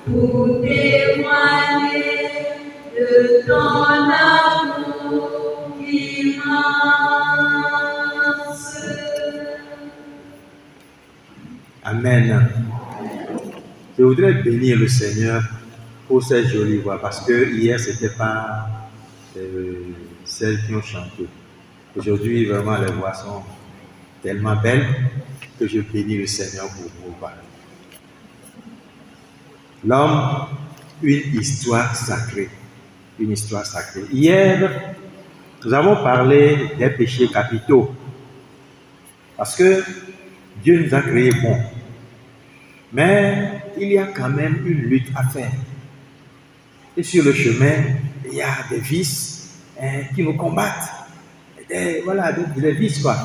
pour témoigner de ton amour immense. Amen. Je voudrais bénir le Seigneur pour ces jolies voix, parce que hier, ce n'était pas celles qui ont chanté. Aujourd'hui, vraiment, les voix sont tellement belles que je bénis le Seigneur pour vos voix. L'homme, une histoire sacrée. Une histoire sacrée. Hier, nous avons parlé des péchés capitaux. Parce que Dieu nous a créés bons. Mais il y a quand même une lutte à faire. Et sur le chemin, il y a des vices qui nous combattent. Des vices quoi.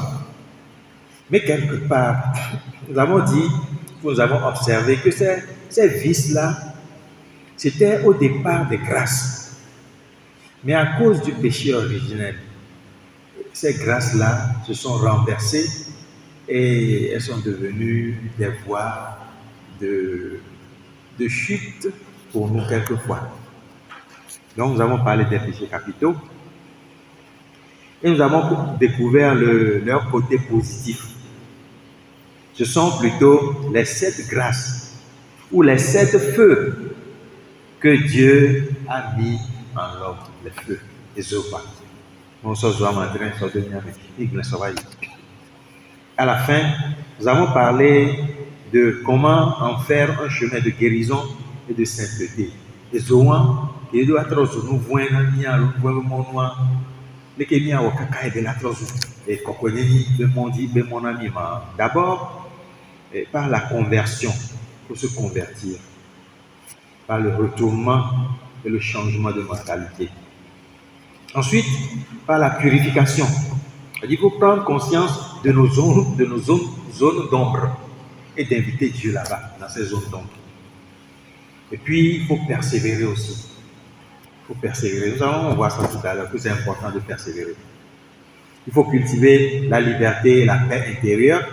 Mais quelque part, nous avons dit, nous avons observé que ces vices-là, c'était au départ des grâces. Mais à cause du péché originel, ces grâces-là se sont renversées et elles sont devenues des voies de chute pour nous quelquefois. Donc nous avons parlé des péchés capitaux et nous avons découvert leur côté positif. Ce sont plutôt les 7 grâces ou les 7 feux que Dieu a mis en l'homme, les feux, les opas. À la fin, nous avons parlé de comment en faire un chemin de guérison et de sainteté. Les oins, qui doivent être nous voir d'abord, par la conversion, pour se convertir, par le retournement et le changement de mentalité. Ensuite, par la purification. Il faut prendre conscience de nos zones d'ombre et d'inviter Dieu là-bas, dans ces zones d'ombre. Et puis, il faut persévérer aussi. Il faut persévérer. Nous allons voir ça tout à l'heure, que c'est important de persévérer. Il faut cultiver la liberté et la paix intérieure.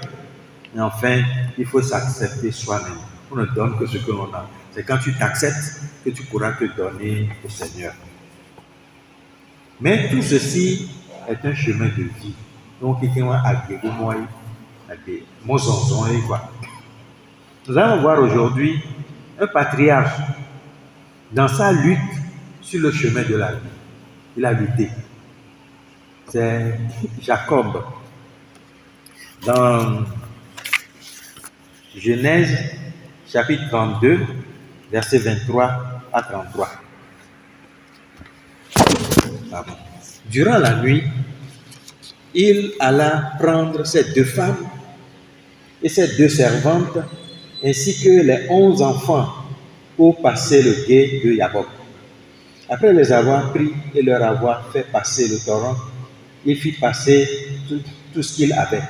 Et enfin, il faut s'accepter soi-même. On ne donne que ce que l'on a. C'est quand tu t'acceptes que tu pourras te donner au Seigneur. Mais tout ceci est un chemin de vie. Donc, nous allons voir aujourd'hui un patriarche dans sa lutte sur le chemin de la vie. Il a lutté. C'est Jacob. Dans Genèse, chapitre 32, versets 23 à 33. Durant la nuit, il alla prendre ses 2 femmes et ses 2 servantes, ainsi que les 11 enfants, pour passer le gué de Jacob. Après les avoir pris et leur avoir fait passer le torrent, il fit passer tout ce qu'il avait.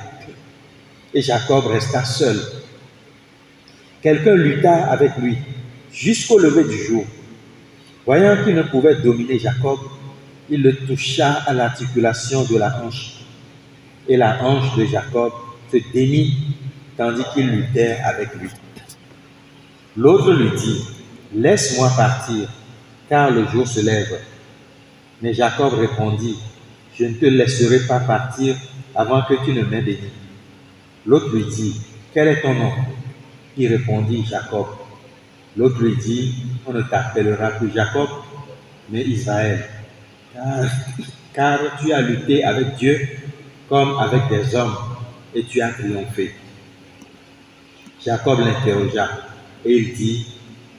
Et Jacob resta seul. Quelqu'un lutta avec lui jusqu'au lever du jour. Voyant qu'il ne pouvait dominer Jacob, il le toucha à l'articulation de la hanche. Et la hanche de Jacob se démit tandis qu'il luttait avec lui. L'autre lui dit, « Laisse-moi partir, car le jour se lève. » Mais Jacob répondit, « Je ne te laisserai pas partir avant que tu ne m'aies béni. » L'autre lui dit, « Quel est ton nom ?» Il répondit, « Jacob. » L'autre lui dit, « On ne t'appellera plus Jacob, mais Israël, car tu as lutté avec Dieu comme avec des hommes, et tu as triomphé. » Jacob l'interrogea, et il dit,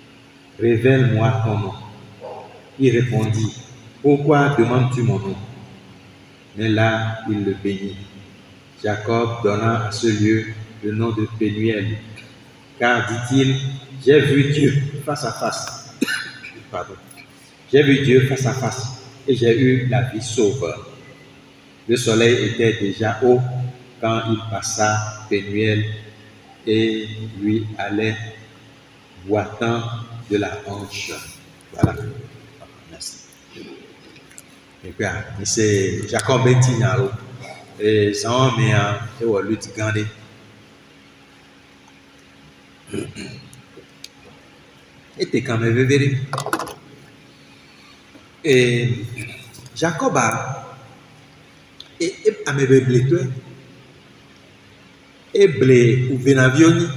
« Révèle-moi ton nom. » Il répondit, « Pourquoi demandes-tu mon nom ?» Mais là, il le bénit. Jacob donna à ce lieu le nom de Pénuel, car, dit-il, j'ai vu Dieu face à face. Pardon. J'ai vu Dieu face à face et j'ai eu la vie sauve. Le soleil était déjà haut quand il passa Pénuel et lui allait boitant de la hanche. Voilà. Merci. Et puis, c'est Jacob Bentinalo. Et ça on met un lutte gandé. était quand même vévé. Et Jacob a blé toi et blé ou venavioni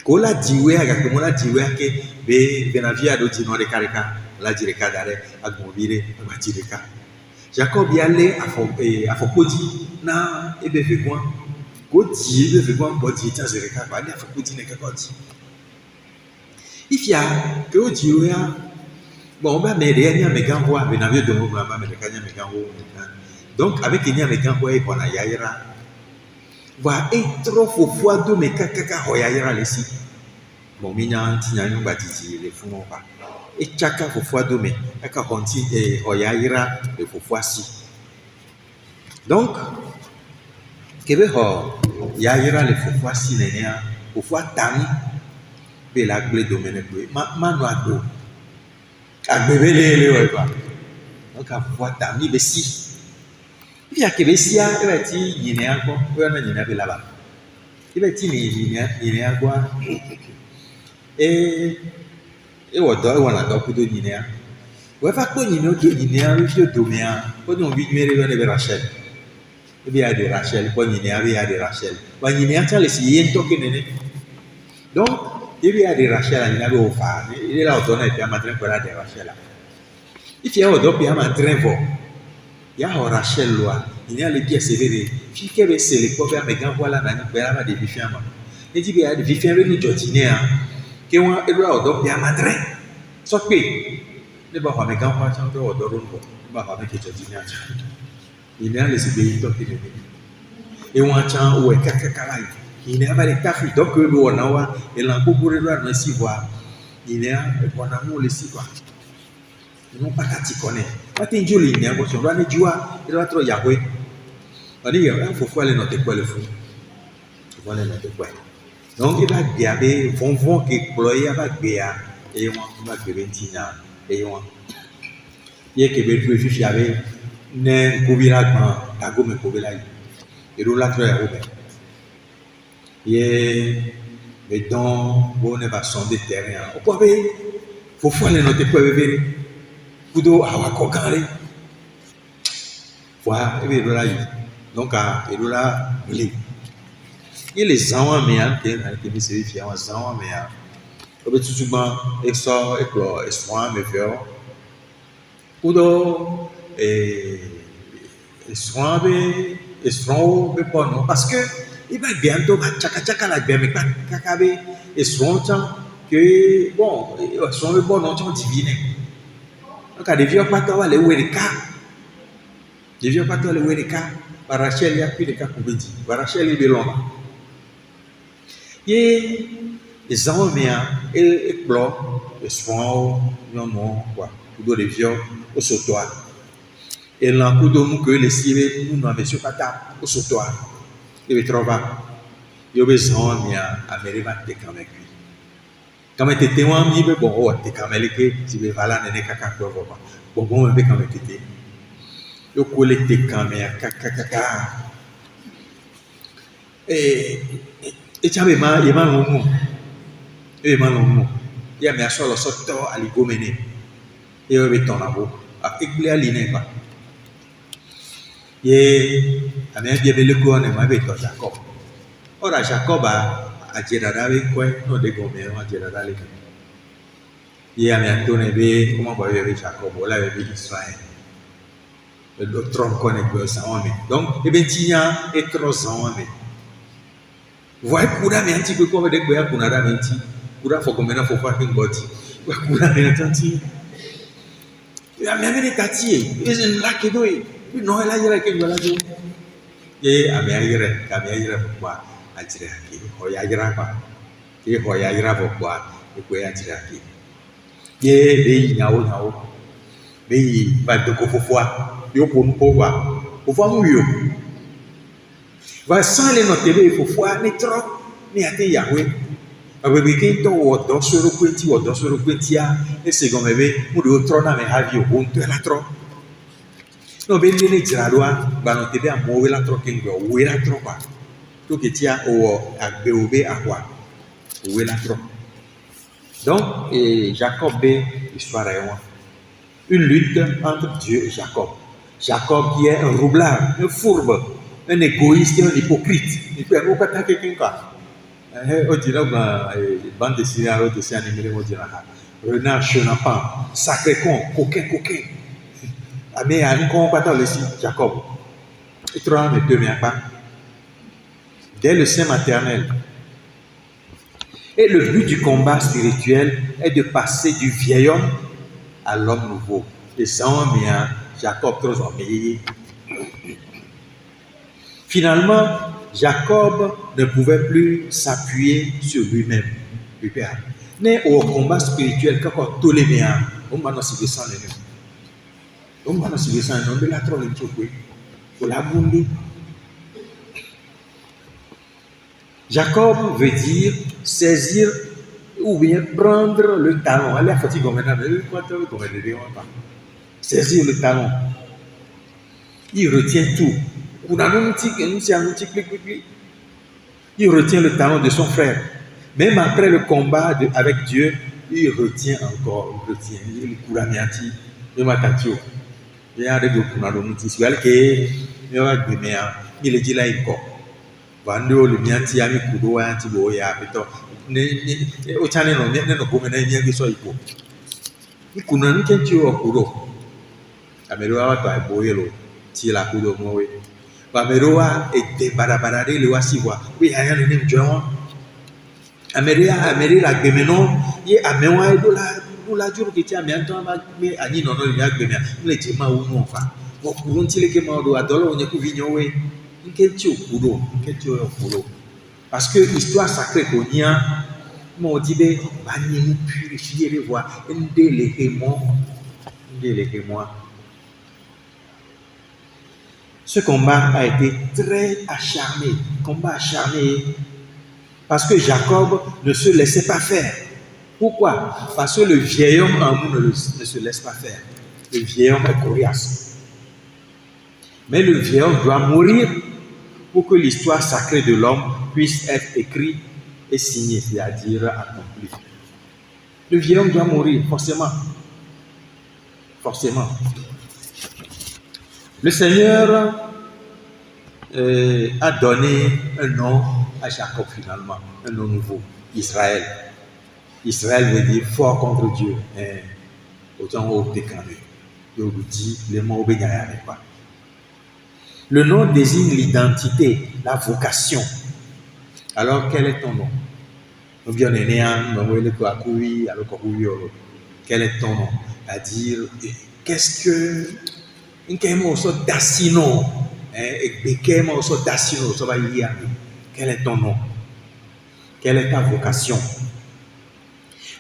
kola diwe aga komola diwe ke be venavia do dino de kareka la direka dare agbobire abatireka Jacob y allait à Fokodi na ebe fekwan ko di ebe fekwan ko di ta zereka ba ni Fokodi ne ka ko di ifia ke o di o ya bon ba me de nya me gan ho venavio do mo ba me de kanya me gan ho donc avec nya me gan ho e bona yaira va être fois de me kaka hoyaira lesi bon minya tinya nyumba titi le fumo ba e chaka fois de me aka konti e hoyaira le fois si donc kebe ho yaira le fois si nenia fois tami be la gle domene be ma no ado agbebele le wa ba donc fois tami be si il y a que Bessia, il va être yéné encore, il va être là-bas. Il va être yéné encore. Et on doit, on a donc de yéné. On va pas yéné de yéné, il faut dominer. Quand on vit de de Rachel. Il y a de Rachel, quand yéné, il y a de Rachel. Quand yéné, tu as les yéné toqué néné. Donc, il y a de Rachel, il y a de Ofa. Il est là, on a été à m'entraîner pour la de Rachel. Il y a un dope, il y a un train vol. Il y a un Rachel loi, il y a les pièces sévères. Si tu veux c'est les copains, mais quand voilà, il y a des bifiens. Il dit qu'il y a des bifiens avec nous jotiner, qui ont un droit donc il y a un train. Sauf que, les bas mais quand on chante au doron, les bas avec les jotiner, il y a les pays donc il est. Et on chante où est kakakalaï. Il y a les cafés donc le on et l'encours de droit ne s'y voit. Il y a un amour les s'y voit. Non pas qu'à t'y connaître. Pas t'es joli, mais on va aller jouer, il va trop Yahweh. On dit, il faut aller noter quoi le fou. Il faut aller noter quoi. Donc, il va garder, vont qui ployer avec Béa, et on va que Ventina, et on. Il y a que Béa, il y avait, ne Koubila, la gomme Koubila, et l'autre là, Robert. Il y a, mais donc, on va sonder terrain. Il faut aller noter quoi le vérité. Kudo awakokare voilà et bien là donc et là il les gens mais qui se vérifient en gens mais au tout souvent et ça et soin mais faire kudo et soin et soin mais pas non parce que il va bientôt chaka la bien mais kakabe et soin que bon soin bon non tu divine. Donc, des vieux patous, les Wérika. Des vieux patous, les Wérika. Rachel, il y a plus de cas pour dire. Rachel, il est long. Et les hommes, ils bloquent, ils sont, non, quoi. Pour les vieux, au sautoir. Et l'encoup de nous que les civils, nous, n'avons pas ta, au sautoir. Il est trop bas. Il y a besoin d'Amérique quand même. Quand tu es témoin, tu es bon, tu es quand même que tu es valable, tu es caca, bon, on est quand même que tu es. Tu collectes quand même, caca. Et tu as même mal au mot. Il y a bien sûr le sorteur à l'igomene. Et il y a ton abo. Avec les alignées. Et il y a le coup, on est avec Jacob. Or, Jacob a. A Jedadawe quoi non de gomme a Jedadawe il y a bientôt nebe comment va y avoir Jacob là avec Israël le docteur connaît que ça on met donc et ben tinya et trop ça on met voyez kura mais un petit peu comme de quoi kuna da menti kura faut comme faut faire une botte kura mais attention il a même des tatiers ils là que doit non là il y a que voilà et a meilleur pourquoi atira ki hoyaira ba ki hoyaira bokwa ko atira ki ye be nyawo be ba de ko fofwa yo ko nko wa fofwa mu yo va sans les noter fofwa ni trop ni ate Yahweh abe ke to wo do soro kwenti a e se go mebe mu do tro na me havi o bunto la tro no be ni jiradoa ba no tebe amowe la tro ke ngo we la tro ba to que tia o agbeobe akwa o we la tro Donc, et Jacob est l'histoire est une lutte entre Dieu et Jacob. Jacob qui est un roublard, un fourbe, un égoïste, un hypocrite. Il peut pas quelqu'un quoi. On dirait bande dessinée, dessin animé, on dirait renard, chenapan, sacré con, coquin. Mais à un con pas aussi Jacob. Il trouve ne devient pas. Dès le sein maternel. Et le but du combat spirituel est de passer du vieil homme à l'homme nouveau. Et ça, Jacob trop emmêlé. Finalement, Jacob ne pouvait plus s'appuyer sur lui-même. Mais au combat spirituel, quand on les met, on va se descendre. On va se descendre. On va trop les trouver. On l'a bombé. Jacob veut dire saisir ou bien prendre le talon. Allez, fatigue maintenant. Saisir le talon. Il retient tout. Il retient le talon de son frère. Même après le combat avec Dieu, il retient encore. Il couramiati. Il m'a tatu. Il a des documents. Il est dit là encore. Vando le mianti ami kudo anti boya beto ne o chane no ne no come na nyangi so ipo ikuna nkenchi o kudo ameroa wa boyelo ti la kudo mowe ba meroa e de barabara le wasiwa wi aya ne mjo ameri la gbemeno ye amewa e do la juru ke ti amianto ma me ani no no ya gbemia le ti ma wu no fa wo kuro ntile ke ma do adolo onye ku vinyo we. Parce que l'histoire sacrée qu'on y a, on dit que nous purifier les voix, ce combat a été très acharné, parce que Jacob ne se laissait pas faire. Pourquoi? Parce que le vieil homme en nous ne se laisse pas faire. Le vieil homme est coriace. Mais le vieil homme doit mourir pour que l'histoire sacrée de l'homme puisse être écrite et signée, c'est-à-dire accomplie. Le vieil homme doit mourir, forcément. Le Seigneur a donné un nom à Jacob finalement, un nom nouveau, Israël. Israël veut dire fort contre Dieu. Autant au déclaré. Il dit les mots bénéfiques. Le nom désigne l'identité, la vocation. Alors, quel est ton nom? Quel est ton nom? C'est-à-dire, qu'est-ce que... Quel est ton nom? Quelle est ta vocation?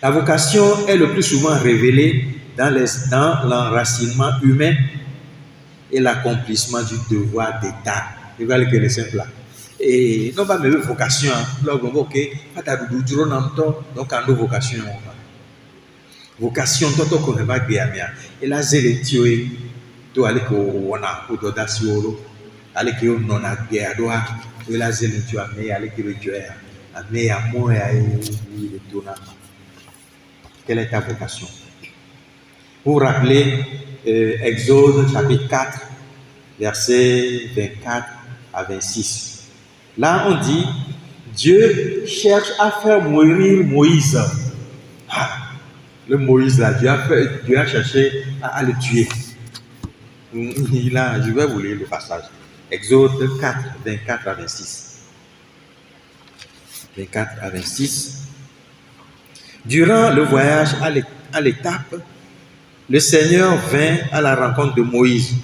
La vocation est le plus souvent révélée dans l'enracinement humain et l'accomplissement du devoir d'État. Il va le connaître simple là. Et non pas même vocation, là on ok, pas ta doudou donc en vocation. Vocation toto qu'on va bien. Et là c'est tuer to aller ko wana ko dodasiolo, aller ko non a bien doa, et là c'est le tuer mais aller que le tuer, mais à moi et le quelle est ta vocation? Pour rappeler Exode chapitre 4, versets 24 à 26. Là, on dit, Dieu cherche à faire mourir Moïse. Le Moïse, là, Dieu a cherché à le tuer. Là, je vais vous lire le passage. Exode 4, 24 à 26. 24 à 26. Durant le voyage à l'étape, le Seigneur vint à la rencontre de Moïse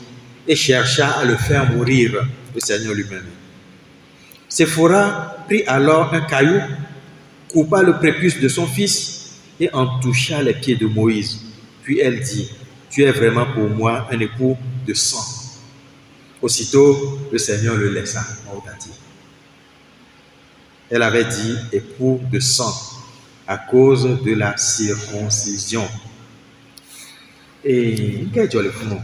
et chercha à le faire mourir, le Seigneur lui-même. Séphora prit alors un caillou, coupa le prépuce de son fils et en toucha les pieds de Moïse. Puis elle dit, « Tu es vraiment pour moi un époux de sang. » Aussitôt, le Seigneur le laissa. Elle avait dit « époux de sang » à cause de la circoncision. Et qu'est-ce que le fond?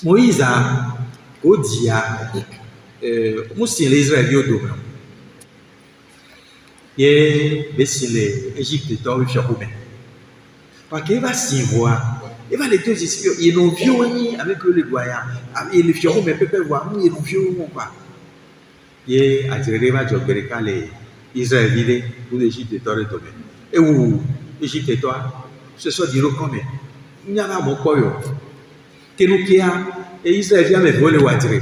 Moïse a dit à l'Israël, Et l'Égypte est en Pharaon. Parce qu'il va s'y voir. Il va les deux espions. Ils n'ont vu avec le doyen. Et le Pharaon ne peut pas voir. Ils n'ont vu pas. Et à dire va jobber les Israéliens pour l'Égypte est en retombé. Et où l'Égypte est toi, ce soit dit comme il y a un bon coyo. Que nous qui a et Israéliens me volent le water.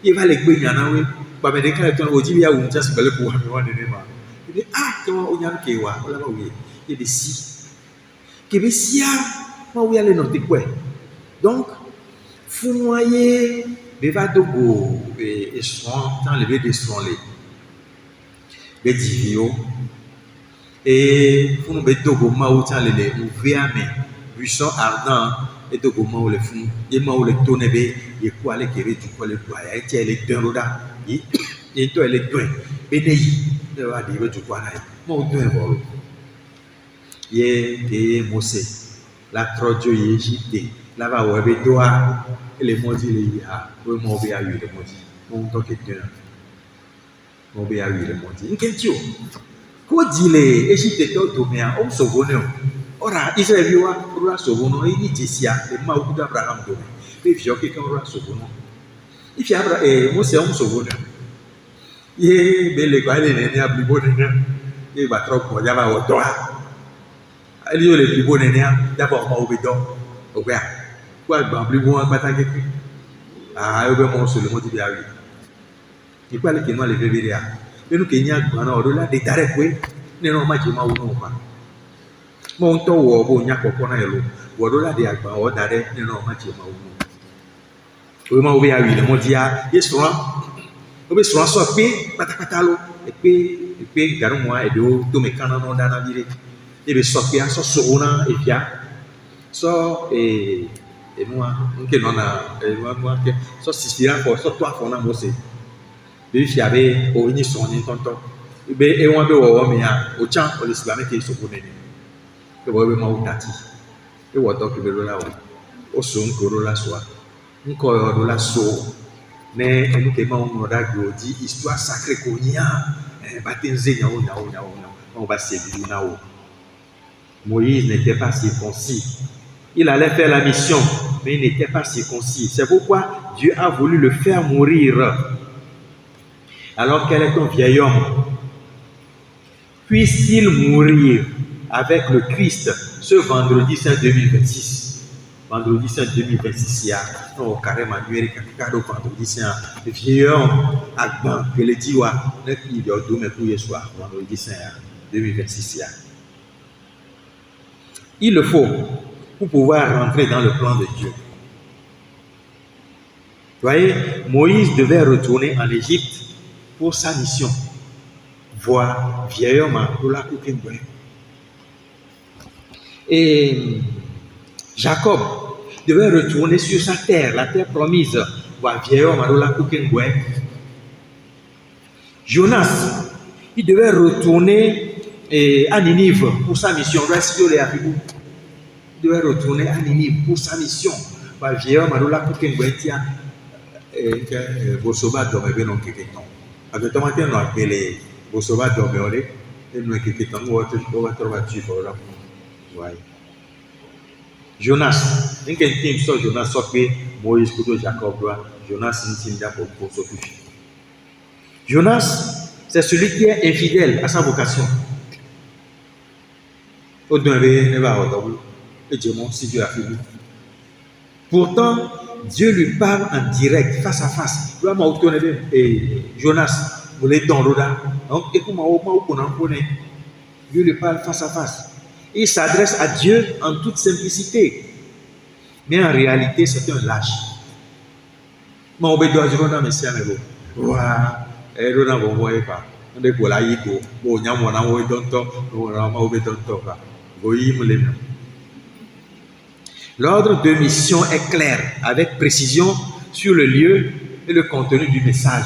Il va les gagner en oui. Pas me déclarer ton audio à un just le pour moi de moi. Il dit ah comment on y a qui wa voilà oui. Il dit si. Que bessia moi oui aller noter quoi. Donc fou moyer va dogo et soin dans lever des soins les divio et fou nous dogo maou dans les ouvert mais buisson ardent et dogo maou le fou et maou le tonne be et quoi les qui du quoi le doigt et tiens les deux roda et toi les deux béni de va dire du quoi là maou deux vol et Mosè la trodio Égypte là-bas où avait doigt et les maudits les a vraiment bien eu les maudits on tant que deux on bien eu les maudits une question quoi dit les Égypte tout mais on sauvonner ora Israël wa ora sauvonner il dit sia les maou d'Abraham do mais vieux que quand ora sauvonner il fait Abraham Mosè on sauvonner et belle quoi les né abli bonne et va trop pour ya va au doigt il y a les plus bons nénés d'abord ma obédon au gars quoi ben plus bon bataille ah au ben mon seul mot dit bien oui il parle que nous les bébés là mais nous Kenya on a là des tarés quoi ne non ma jima ou non pas mon to wo bo nya ko na yelo wo là des agba o taré ne non ma jima ou non o ma obe awi le mo dia yesoan obe soan so pe patakata lo et puis garu moi et do to me kana no dana dire et bien sortir so souna et bien so et moi que non a moi que so sisira pour so toi fona Mosè et puis avait au ni son ni tonton et bien et on be wo mi a o chan o le sibame ke so bonene que wo be ma o tati e wo to ke be lo la o so nkoro la so nko ro la so ne enu ke ma on da godi histoire sacrée ko nia batenze nya on va se dire na o Moïse n'était pas circoncis. Il allait faire la mission, mais il n'était pas circoncis. C'est pourquoi Dieu a voulu le faire mourir. Alors qu'elle est un vieil homme, puisse-t-il mourir avec le Christ ce vendredi saint 2026. Vendredi saint 2026, il y a carrément vendredi saint. Le vieil homme, que le dit, il y a deux soir, vendredi saint 2026. Il le faut pour pouvoir rentrer dans le plan de Dieu. Vous voyez, Moïse devait retourner en Égypte pour sa mission. Voir vieil homme pour la couper. Et Jacob devait retourner sur sa terre, la terre promise. Voir vieil homme pour la couper. Jonas, il devait retourner à Ninive pour sa mission. Il devait retourner à Ninive pour sa mission. Parce que Marola Kukenguetia Bosoba dormait non Keketon. Avec ton matin, on a appelé Bosoba dormait et nous Keketon, on va trouver là. Jonas, un quelqu'un sur Jonas, sauf que Moïse, Couteau, Jacob, Jonas, pour Sophie. Jonas, c'est celui qui est infidèle à sa vocation. Pourtant, Dieu lui parle en direct, face à face. Jonas, Dieu lui parle face à face. Il s'adresse à Dieu en toute simplicité. Mais en réalité, c'est un lâche. L'ordre de mission est clair, avec précision sur le lieu et le contenu du message.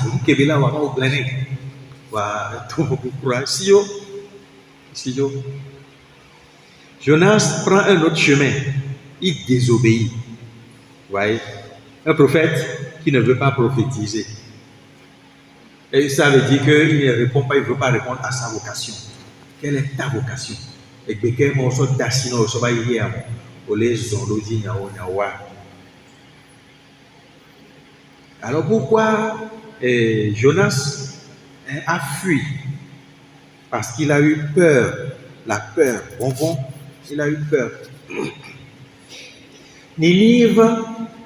Jonas prend un autre chemin. Il désobéit. Voyez, un prophète qui ne veut pas prophétiser. Et ça veut dire qu'il ne répond pas, il ne veut pas répondre à sa vocation. quelle est ta vocation? Et que quel morceau d'assino au soba hier, au les zondoji nyawa. Alors pourquoi Jonas a fui? Parce qu'il a eu peur, la peur. Bon, il a eu peur. Ninive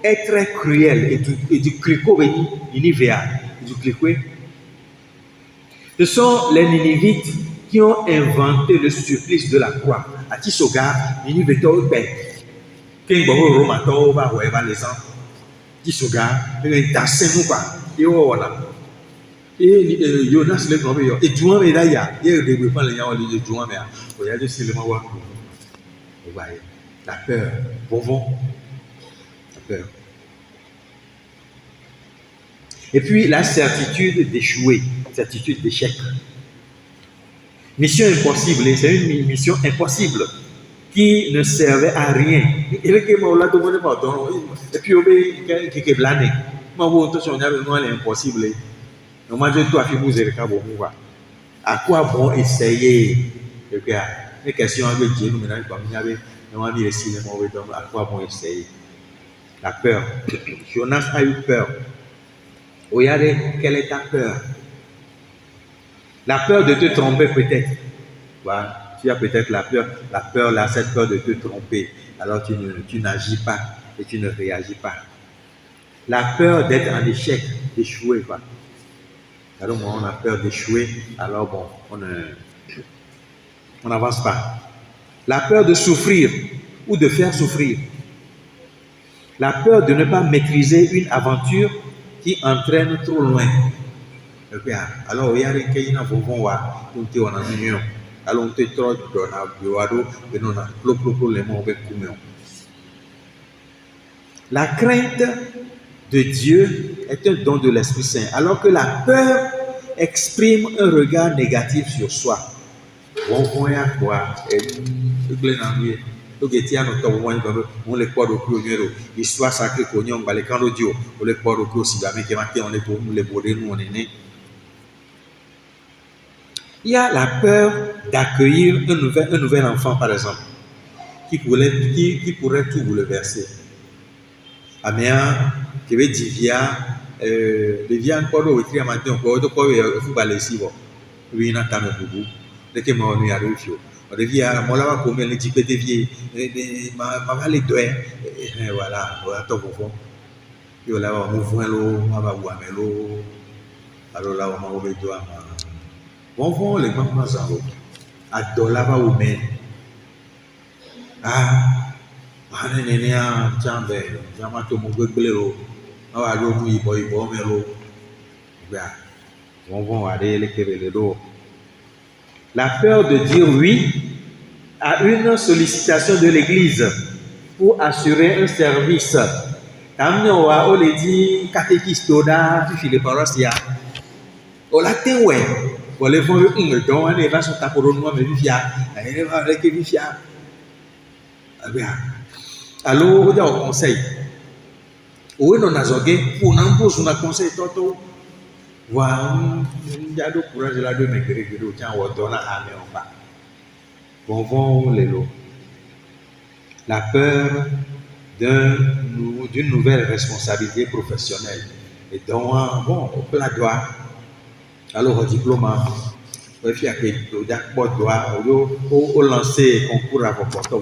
est très cruel et du clico Ninive du clico. Ce sont les Ninivites qui ont inventé le supplice de la croix. À Tisoga, Ninive est au bec. Quand on va voir les gens, Tisoga, il est assez quoi. Et voilà. Et Jonas le grand meilleur. Et Jouan mais là il y a des pas les gens de Jouan mais il y a des seulement voir. Vous voyez, la peur, bon, la peur. Et puis la certitude d'échouer, certitude d'échec. Mission impossible, c'est une mission impossible qui ne servait à rien. Et puis qui est blané. Moi, vous c'est impossible. Moi, je dois faire vous à quoi bon essayer? Les questions avec Dieu, nous maintenant, comme il y avait, nous avons mis les cinémas, à quoi bon essayer? La peur. Jonas a eu peur. Regardez, quelle est ta peur? La peur de te tromper peut-être. Voilà. Tu as peut-être la peur là, cette peur de te tromper. Alors tu n'agis pas et tu ne réagis pas. La peur d'être en échec, d'échouer. Alors moi, on a peur d'échouer, alors bon, on n'avance pas. La peur de souffrir ou de faire souffrir. La peur de ne pas maîtriser une aventure qui entraîne trop loin. Alors, il y a des gens qui ont en union. Alors, on te trouve dans la bureau et on a les mots avec commun. La crainte de Dieu est un don de l'Esprit Saint, alors que la peur exprime un regard négatif sur soi. On voit quoi? Donc, il y a on les croit au plus l'histoire sacrée qu'on y a les camps d'audio, on les croit au plus aussi, on est pour nous les border, nous on est nés. Il y a la peur d'accueillir un nouvel enfant, par exemple, qui pourrait tout bouleverser. Améa, qui veut dire via encore au tri amateur, encore de quoi il faut balayer bon. Oui, n'a pas beaucoup. Dès que moi on y arrive, on devient moi là comme les types de vieux, ma les doigts, et voilà, voilà tout au fond. Et là on ouvre l'eau, on va boire l'eau. Alors là on va ouvrir doigt. Bon vont les mamans en haut. À dollar ou men. Nenia jambe, jamato mugbelero. Awa lo mu ibo melo. Bien. On va aller les querelleros. La peur de dire oui à une sollicitation de l'Église pour assurer un service. Tamnoa o le dit catéchiste oda tu les paroissiens. O la tewe. Pour les voir le don on va sur ta couronne mais via. Elle va avec via. Bien. Alors, on est au conseil. Où est nos azogués pour nous poser un conseil toto. Voilà, il y a du courage là de me créer que tiens on donne à mais on va. Bon les lots. La peur d'une nouvelle responsabilité professionnelle. Et donc bon au plat droit. Alors au diplôme, il faut que d'accord droit au lancer concours à votre porte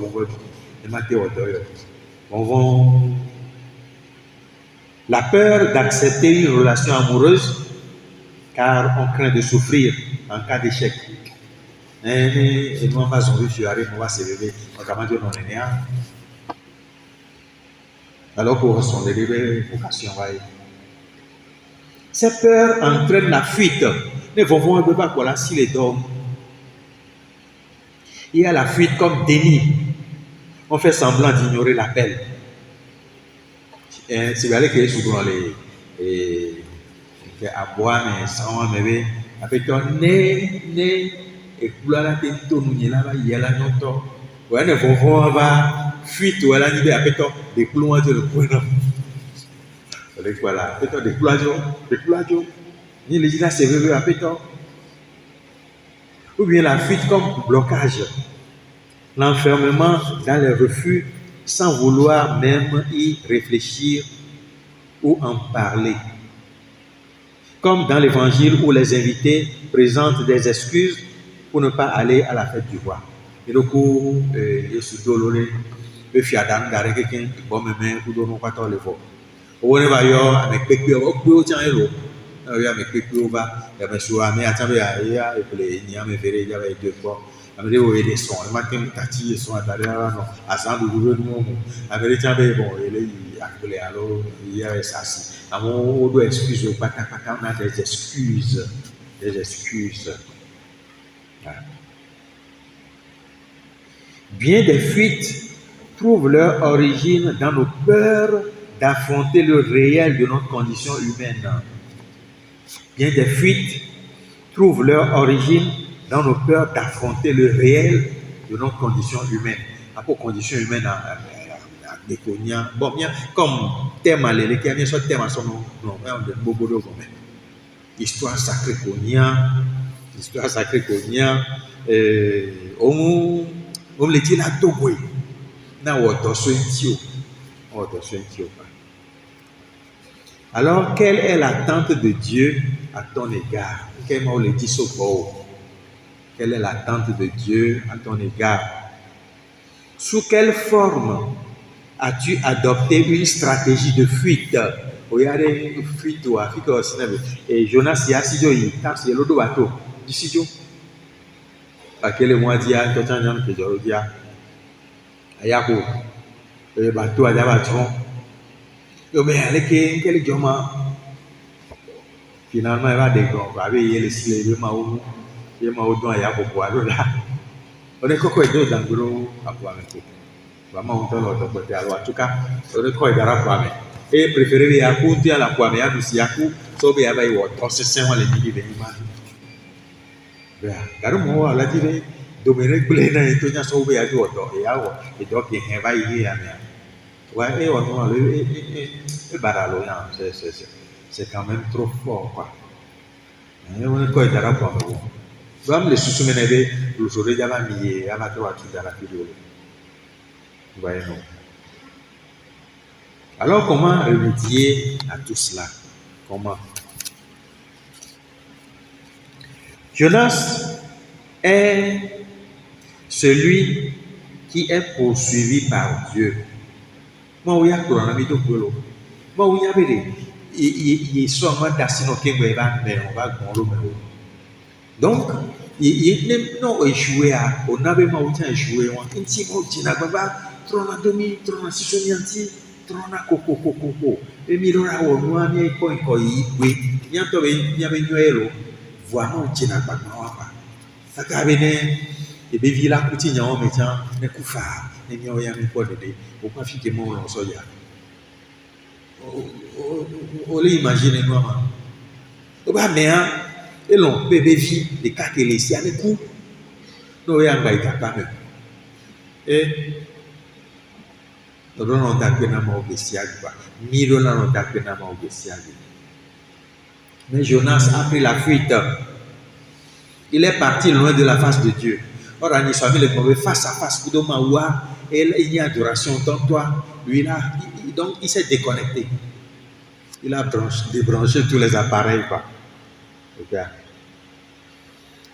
la peur d'accepter une relation amoureuse car on craint de souffrir en cas d'échec. Et moi, on va se lever, on va manger dans les néants. Alors pour son vocation, ces peurs entraînent la fuite. Mais vont ne pas quoi si les dorment. Il y a la fuite comme déni. On fait semblant d'ignorer l'appel. C'est vrai que souvent les à boire mais sans mais après ton né et couleur la tête tout nous là il y a la note. Ouais ne vont va fuite ou la libérer après ton des couloirs de le point. Voilà, après ton des couloirs. Ni les là c'est vrai après ton. ou bien la fuite comme blocage, l'enfermement dans les refus sans vouloir même y réfléchir ou en parler. Comme dans l'évangile où les invités présentent des excuses pour ne pas aller à la fête du roi. Et donc, Yesu dolore, le fiadan gare quelqu'un, bon même, ou dono pas tant le fort. On va y avoir avec pécu, au plus tiens hello. Il y a avec pécu va, il y a mes soins, mais attends, il y a les niams, mais verrez, il y avait deux fois. Avec des sons, le matin, tati, ils sont à derrière, non, à ça, nous devons, avec les tiens, bon, il est appelé alors, il y a ça. On doit excuser, on a des excuses. Des excuses. Bien des fuites trouvent leur origine dans nos peurs d'affronter le réel de notre condition humaine. Bien des fuites trouvent leur origine dans nos peurs d'affronter le réel de notre condition humaine. Après, condition humaine, bon, bien, comme thème à l'élé, qui a bien ce thème à son nom, de Bobodo, histoire sacrée Konya, histoire sacrée Konya, on le dit là, Togoy, na woto sointio. Alors, quelle est l'attente de Dieu à ton égard? Quelle est l'attente de Dieu à ton égard? Sous quelle forme as-tu adopté une stratégie de fuite? Regardez, fuite ou Afrique et Jonas y a si joyi, quand c'est l'eau de bateau, d'ici jo. À quel mois dia, tu as un peu de dia. Ayako, le bateau à Dabatron. Yo, mais avec quel joma? Finalement, il va dégonfler. Avec les silés, il m'a ouvert à Yako pour aller là. On est coco et deux dans le gros à Pouameko. Vraiment, on t'a l'autre côté. Alors, en tout cas, on est quoi, il y a Pouameko. Et préféré les Yakou, tu as la Pouameko, à Yakou, sauf qu'il y avait eu 300 les milliers de l'image. Car moi, la dire, Dominique Blena et Tonya Sauvé à Dodo, et donc il y a eu un ouais, et on a le baralo, c'est quand même trop fort, quoi. On est quoi, il y a pas de bon. Les sous-menés, vous aurez déjà mis à la droite dans la vidéo. Vous voyez, non. Alors, comment remédier à tout cela? Comment? Jonas est celui qui est poursuivi par Dieu. Donc, il n'a échoué à, on avait échoué, on a trona domi, trona sisonianti, trona coco. Et milora o noa mi point koi, oui, bientôt il y avait une voilà, on tient à pas ça cabine et bien villa petit non mais tiens ne koufa ne mio ya mi pote de au pas fique mon on soya on l'imagine moi au ba mais et long bébé vie de quatre les si avec coup no ya ngai kaka me et on t'a que na mo bestial quoi milo na on t'a que na mo bestial. Mais Jonas a pris la fuite. Il est parti loin de la face de Dieu. Or, on y le mauvais face à face. Et il y a adoration. Donc, toi, lui là, donc il s'est déconnecté. Il a débranché tous les appareils. Quoi. Okay.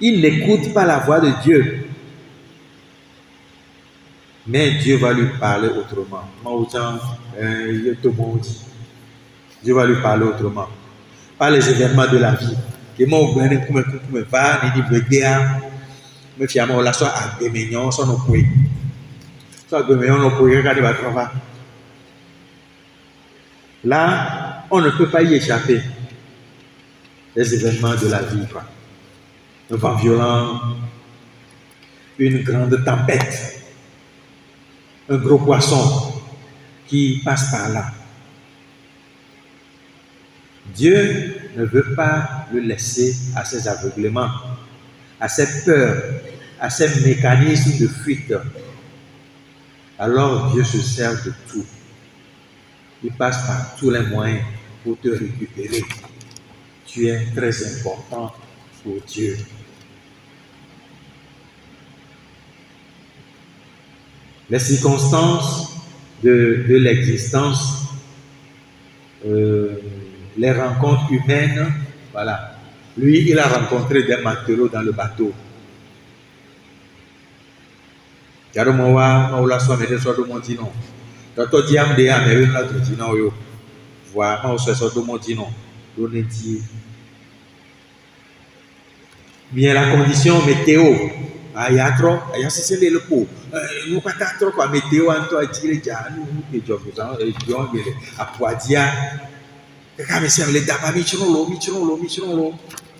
Il n'écoute pas la voix de Dieu. Mais Dieu va lui parler autrement. Dieu va lui parler autrement. Par les événements de la vie. Que moi, je me va, me fiamo la soit à Bémignon, son opoué. Soit à Bémignon, l'opoué, regardez votre travail. Là, on ne peut pas y échapper. Les événements de la vie, quoi. Un vent violent, une grande tempête, un gros poisson qui passe par là. Dieu ne veut pas le laisser à ses aveuglements, à ses peurs, à ses mécanismes de fuite. Alors Dieu se sert de tout. Il passe par tous les moyens pour te récupérer. Tu es très important pour Dieu. les circonstances de l'existence, les rencontres humaines, voilà. Lui, il a rencontré des matelots dans le bateau. Bien la condition météo, il y a trop, il y a c'est le pot. Nous pas trop quoi météo en toi dire déjà nous que job ça à Poitiers. Quand mais c'est le daba michron lo.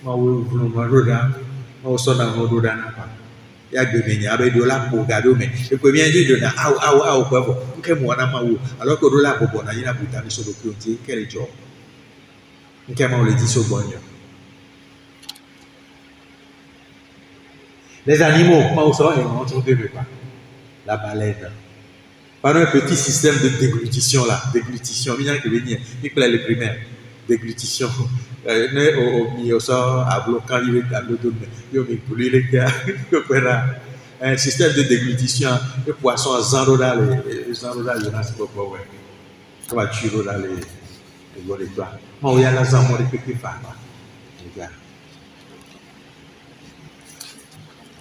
Ma wo ma roda. Ma so na mo roda na pa. Ya de me nya be do la po gado me. E ko bien de na au kwa bo. Nke mo na ma wo. Alors que do la bo na yina buta mi so do kionti quel job. Nke ma o le dit so bonyo. Les animaux, la baleine. Par un petit système de déglutition là, déglutition, il y a que venir, il y a les primaires, déglutition. Au sort, à bloquant, il est à l'automne, il y a un système de déglutition, les poissons, zanroda, les zanroda, il y en a ce qu'on peut voir. On va tuer dans les bois. Moi, il y a la zanroda, les petits femmes.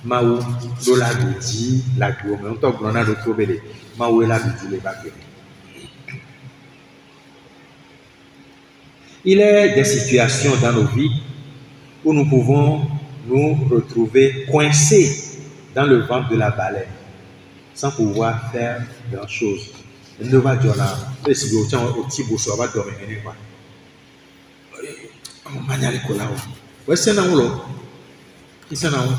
Maou do la bidi la guo mais on t'a grona de trouver Maou la bidi les baguettes. Il est des situations dans nos vies où nous pouvons nous retrouver coincés dans le ventre de la baleine sans pouvoir faire grand chose. Ne va dire là, si vous avez un petit bousseau, va dormir quoi. On va manier les colas. Ouais c'est non lo. C'est non.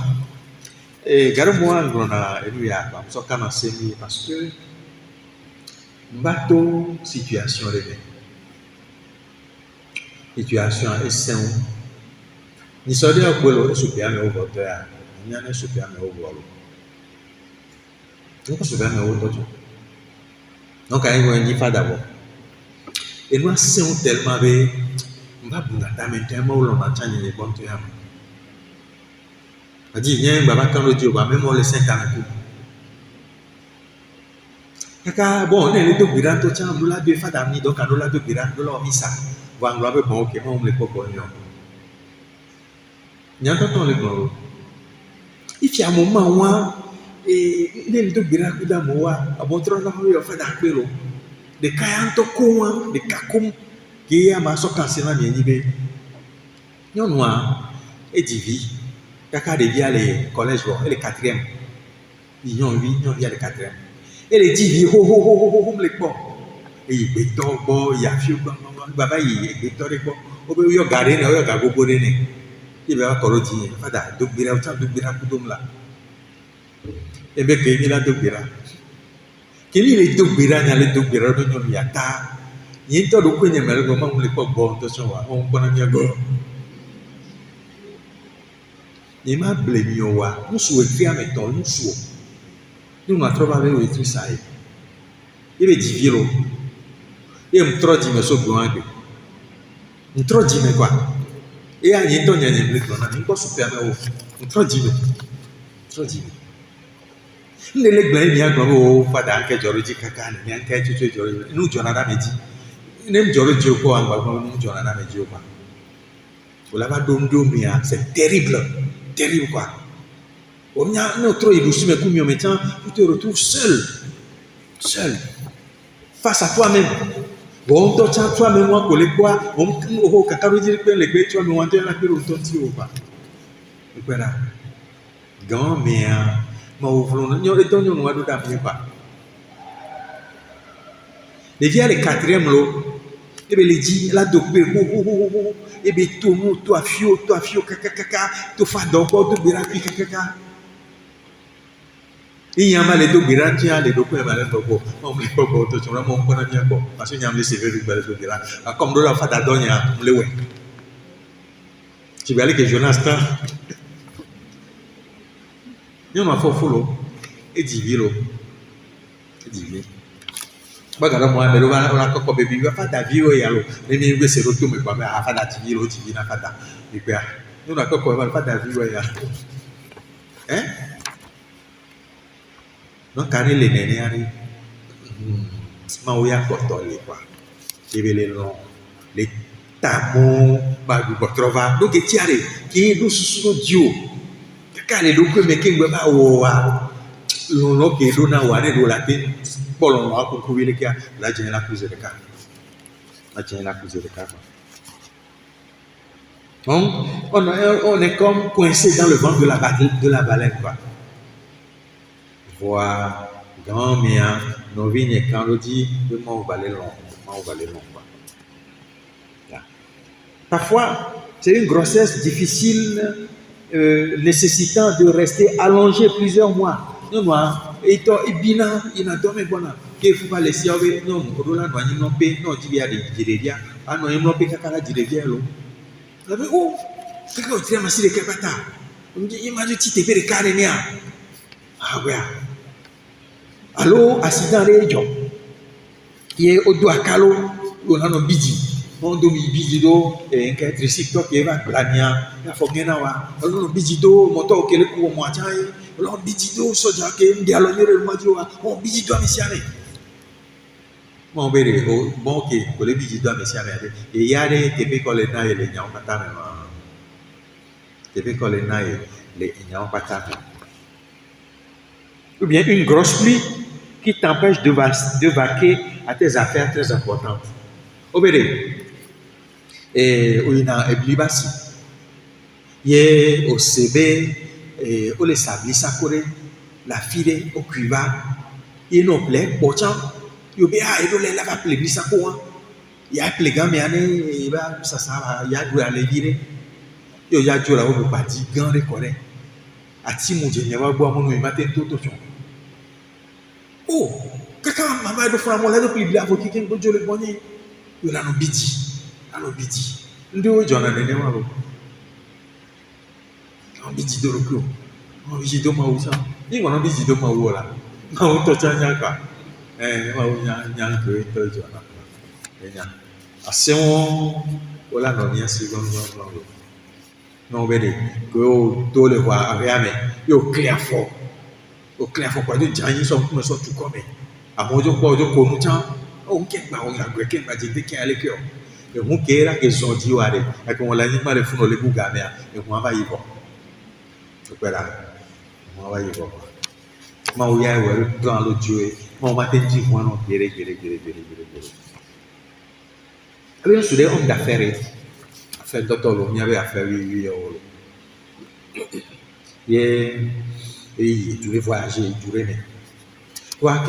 Et garde-moi grona eluya ba so kana semi parce que bateau situation rebe situation est sain ni so dia kwelo esupia me oboto ya nya na esupia me obolo donc so me oboto donc ayi wo ni fada bo et nous sain tellement be mba buna ta me tellement lo ma tanya ni bonto ya a dit viens baba quand le Dieu va même on les 5 ans tout kaka bon on est les deux biran to tient nous la deux fada ni donc on la deux biran de leur misa va nglobe bon OK on les pas bon nyan to le bon il y a un moment où et les deux biran ku da mo wa abotro na ho yo fada pelo de kayanto ko de kakum ki ya ma so kansela ni ni be nyonwa e divi Kaka devient les collèges, et les quatrièmes. Ils ont 8, ils ont les quatrièmes. Et les 10 les bons. Et ils béton, il y a fiu, baba, il béton, il y a gardé, il y a gagogo, il y a corrodé, fada, dogbira, dogbira, koudomla. Et bien, il y a dogbira. Quel est les dogbira, il y a les dogbira, il y a ta. Il y a un tas de coups, il y a un moment où les pas bons, on connaît bien bon. Il m'a blâmé au wa, nous souhaitons à mes temps, nous souhaitons. Nous m'avons trouvé avec le ça. Il est dit vilo. Il me trop dit me so bien. Me trop dit me quoi. Et à y temps y a des blics là, nous pas super mais me trop dit me. Trop dit me. Les les blâmés bien comme au fada que Georgie kaka ni en que tu Georgie. Nous Jonathan me dit. Nem Georgie ko en ba nous Jonathan me dit quoi. Voilà va domia, c'est terrible. Terrible quoi. On y a notre illusion mais comme maintenant tu te retrouves seul face à toi-même. Bon toi-même moi collègue quoi, on au kakaro dire que les bêtes toi me wanter la pire autant ti opa. Et voilà. Grand mais ma ouvron n'y aurait donc nous ado d'après pas. Les via les quatrième lot et bien les dit la docteur et bien tout toi fio kaka tout fa donc tout birapi kaka il y a mal les deux biranti les deux points mal donc on me pas bon tout ça mon connait bien bon parce que y a me c'est vrai que les biran comme de la fa d'adonia le ouais tu vas aller que Jonas ta il m'a faut follow et divilo bagara mo amelo la ko bebi wa fata vio ya lo ni we se roto me kwa me afada tv lo tv na fata ipe no na ko wa fata vio ya Donc, quand les nénés arrivent, Maouya Portoli, quoi. Les longs, les tamons, Babu Botrova. Donc, il y a qui est sous Dieu. Quand les locaux, mais qui est pas au l'on qui est donné à Wane de la tête, pour l'on va couper les cas, là, j'ai la plus de cas. Là, j'ai la plus de cas. Donc, on est comme coincé dans le ventre de la baleine, quoi. Voir, grand mien, nos vignes, quand on dit, de mon balai long, quoi. Là. Parfois, c'est une grossesse difficile, nécessitant de rester allongé plusieurs mois. Non, et toi, il n'a dormi bon. Il faut pas laisser avec non, on a non, non, non, il y a des dirédia. Ah non, il n'a pas qu'à la dirédia, là. Oh, c'est quoi, tu as massé les capata. On dit, imagine, tu t'es fait des carrénia. Ah, ouais. Alors, accident région. Il est au doigt calo, on a un bidi. On doit bidi do, et un cadre récipient qui va plania, la fournière là. Alors, bidi do, moto, qui est le coup au moitié. Alors, bidi do, soja, qui est dialogue, le moitié. On bidi do, monsieur. Mon bébé, bon, ok, pour les bidi do, monsieur. Et il y a des TP colléna et les nions patame. TP colléna et les nions patame. Ou bien une grosse pluie qui t'empêche de vaquer à tes affaires très importantes. Obédé. Et où il y a un blibassi. Il y a au CB, et où les sables s'accorent, la file au cuivre, il y a nos plaies, pourtant, il y a des la plaies s'accorent. Il y a des gars, mais il y a ça, il y a des aller virer. Il y a des là où on pas dire, grand récolté. À Timon, il y a des bois, mon matin, tout. Oh, quelqu'un m'a dit frère, moi là depuis il a voté quelqu'un d'autre le bonnet. Il a no bidi, Ndio jona nene wa lo. On bidi do roko. On bidi do ma usa. Ni ngona bidi do ma wola. Ma o to chanya ka. Ma o nya ko to jona. Nya. Asewo wala no nya si gon. Non bede ko do le wa ariame. Yo clear fort. Au clair, il faut pas dire qu'ils sont tout comme à mon Dieu, quoi, de quoi nous tient, on qu'est pas, on a quelqu'un m'a dit qu'il y a les cœurs. Et mon cœur là, qu'ils ont dit, ouais, et qu'on l'a dit, mal le fond, les bouts gamins, et qu'on va y voir. Donc voilà, on va y voir. Ma ou ya, ouais, dans le Dieu, mon matin, dit, moi, non, guéri. Alors, sur des hommes d'affaires, affaire d'auto, il y avait affaire, oui, et il devait voyager, il devait venir.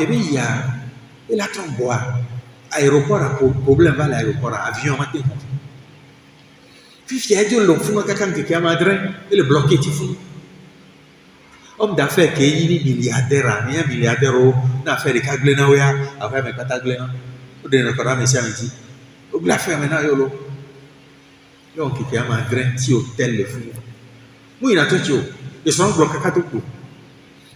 Il y a la tromboie. Aéroport a problème à l'aéroport, avion matin. Puis il y a des gens qui ont madré, et le bloqué est fou. Homme d'affaires qui est milliardaire, il y a un milliardaire qui a fait des caglena, après mes cataglena, ou des notaires, mais c'est un petit. Ou l'affaire maintenant, yolo. Donc, il y a un madré, petit hôtel, le fou. Moi, il y a tout, ils sont bloqués à tout coup.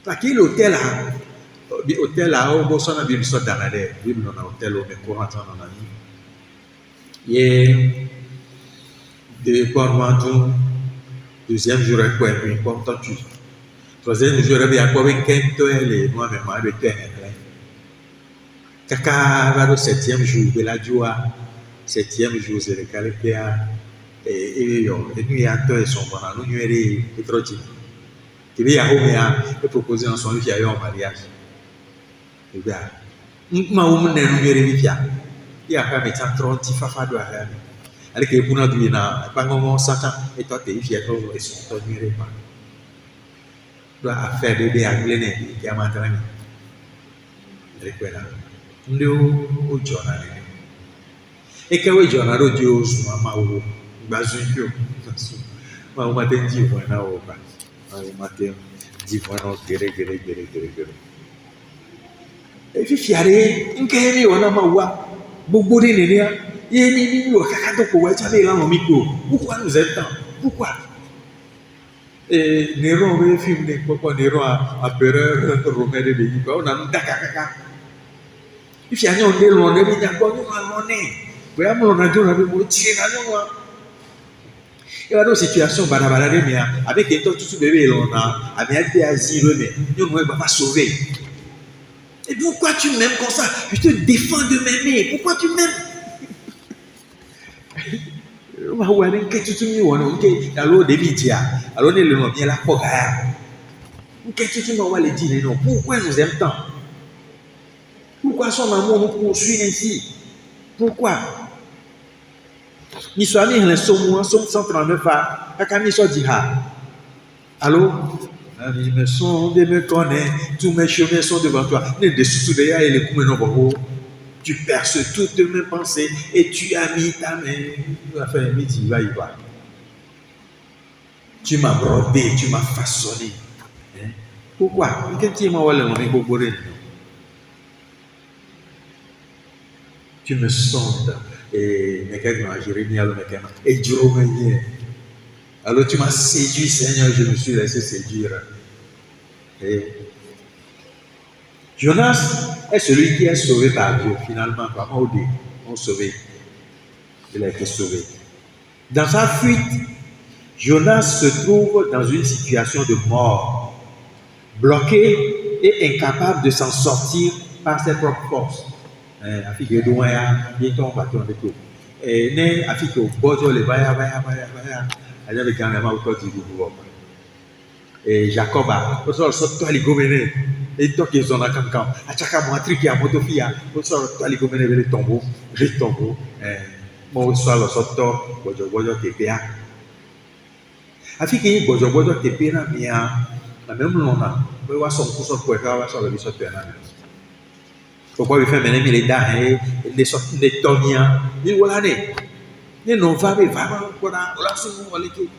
Parce que l'hôtel là, au bout de la sorte d'année, il y a un hôtel où on est courant en année. Il y a des bonnes deuxième jour, il y a un comme tu. Troisième jour, il y a un comme et moi-même, avec un Kaka, le septième jour, de la joie, septième jour, c'est le caractère. Et nous, il y a deux sont bons, nous, il y a trop de il y a proposé en son vie en mariage. Il y a un il y a un médecin 30 fafa de la avec les bounas du Yéna, pas un satan, et toi, tu es fier de son numéro. Tu dois faire des déaglénés qui a m'entraîné. Nous, au journal. Et quand vous journal, au Dieu, maman, ou bazooka, maman m'a dit, voilà, au bas. Matin, dis-moi, guéri. Et puis, fiaré, une guéri, on a ma beaucoup de nénéa, il y a des niveaux, cacato, quoi, tu as là au micro. Pourquoi nous êtes tant? Pourquoi? Et Néron, on veut filmer, pourquoi Néron a peur, Romain de Béni, on a un caca. Il y a un on est loin, il y a un bon, on est. Voyons, on a dit, on a dit, il y a des situations avec des gens qui sont bébés, on a des asiles, mais nous ne pouvons pas sauver. Et pourquoi tu m'aimes comme ça? Je te défends de m'aimer. Pourquoi tu m'aimes? Pourquoi il nous aime tant? Pourquoi son amour nous poursuit ainsi? Pourquoi? Ni soit mis le somme 139 à Kakami soit dit allô? Il me sonde et me connaît, tous mes chemins sont devant toi. Tu perces toutes mes pensées et tu as mis ta main. Tu m'as brodé, tu m'as façonné. Pourquoi? Tu me sondes et alors tu m'as séduit, Seigneur, je me suis laissé séduire. Et Jonas est celui qui est sauvé par Dieu, finalement, par Maudit, on sauvé. Il a été sauvé. Dans sa fuite, Jonas se trouve dans une situation de mort, bloqué et incapable de s'en sortir par ses propres forces. Et Jacob a sorti les goménés et toi qui sont à Cancan à chaque mois triqué à Motofia pour sortir les goménés vers le tombeau mon soir le sorto bojo tepea afiki bojo tepea mia la même lona we wa son pour sortir quoi wa sur le sortir na pourquoi il fait mener les dahe les sortir les tomia ni wala ne non va pour la sous wala ki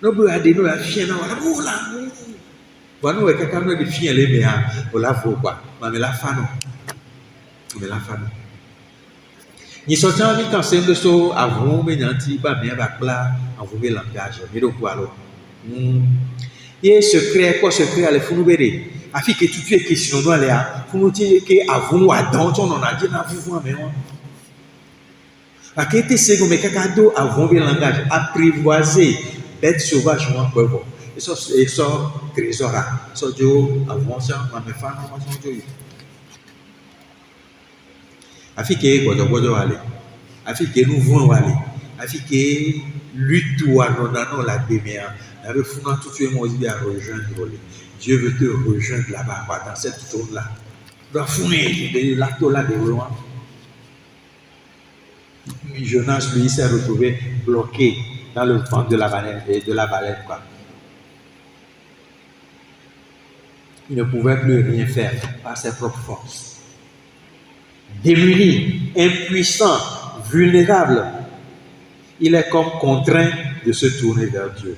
no bu ade no afia na wala wala wanu we kaka no de fia le me ha wala fo kwa ma me la fa no ni sortant mi quand c'est so avou me nanti ba bien ba kla avou me langage me do kwa lo et secret quoi secret ale funu bere afi que tu es question no ale a funu ti ke avou wa don ton on a dit na vous me on akete sego me kaka do avou me langage apprivoiser bête sauvage moi quoi et ça trésor là ça jo avant ça ma me fa no ma so jo afi que bojo ale afi que nous voulons aller afi que lutte ou non la demia la refuna tout tu es moi à rejoindre Dieu veut te rejoindre là-bas dans cette zone là doit fournir de l'acte là de loin. Jonas lui s'est retrouvé bloqué dans le ventre de la baleine quoi. Il ne pouvait plus rien faire par ses propres forces. Démuni, impuissant, vulnérable, il est comme contraint de se tourner vers Dieu.